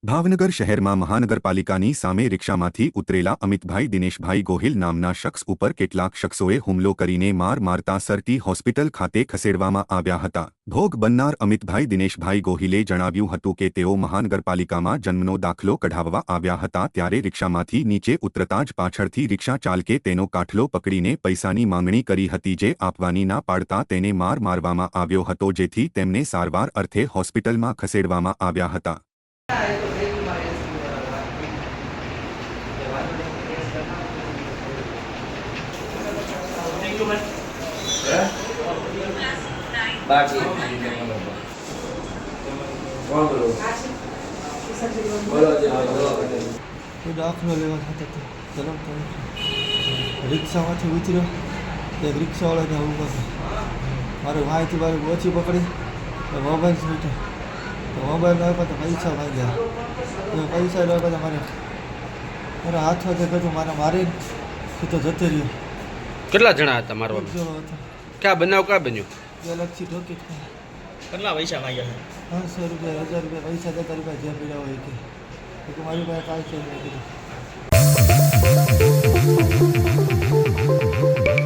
ભાવનગર શહેરમાં મહાનગરપાલિકાની સામે રિક્ષામાંથી ઉતરેલા અમિતભાઈ દિનેશભાઈ ગોહિલ નામના શખ્સ ઉપર કેટલાક શખ્સોએ હુમલો કરીને માર મારતા સરટી હોસ્પિટલ ખાતે ખસેડવામાં આવ્યા હતા। ભોગ બનનાર અમિતભાઈ દિનેશભાઈ ગોહિલે જણાવ્યું હતું કે તેઓ મહાનગરપાલિકામાં જન્મનો દાખલો કઢાવવા આવ્યા હતા ત્યારે રિક્ષામાંથી નીચે ઉતરતા જ પાછળથી રિક્ષા ચાલકે તેનો કાઠલો પકડીને પૈસાની માંગણી કરી હતી જે આપવાની ના પાડતા તેને માર મારવામાં આવ્યો હતો જેથી તેમને સારવાર અર્થે હોસ્પિટલમાં ખસેડવામાં આવ્યા હતા। દાખલો લેવા રિક્ષામાંથી ઉતર્યો એક રિક્ષાવાળાને ઊભો હતો મારે વાંચી મારે ઓછી પકડી મોબાઈલ છૂટ્યો તો મોબાઈલ આપ્યા તો પૈસા માંગ્યા પૈસા આપ્યા તો મારા હાથમાંથી બધું મારે મારીને સીધો જતો રહ્યો। કેટલા જણા હતા મારવામાં? જણો હતો। ક્યાં બનાવ ક્યાં બન્યો? ગેલેક્સી ઠોકી કેટલા પૈસા માંગ્યા છે? 500 રૂપિયા 1000 રૂપિયા પૈસા જતા રૂપિયા જે પીડા હોય કે મારી પાસે કાંઈ છે નહીં કીધું।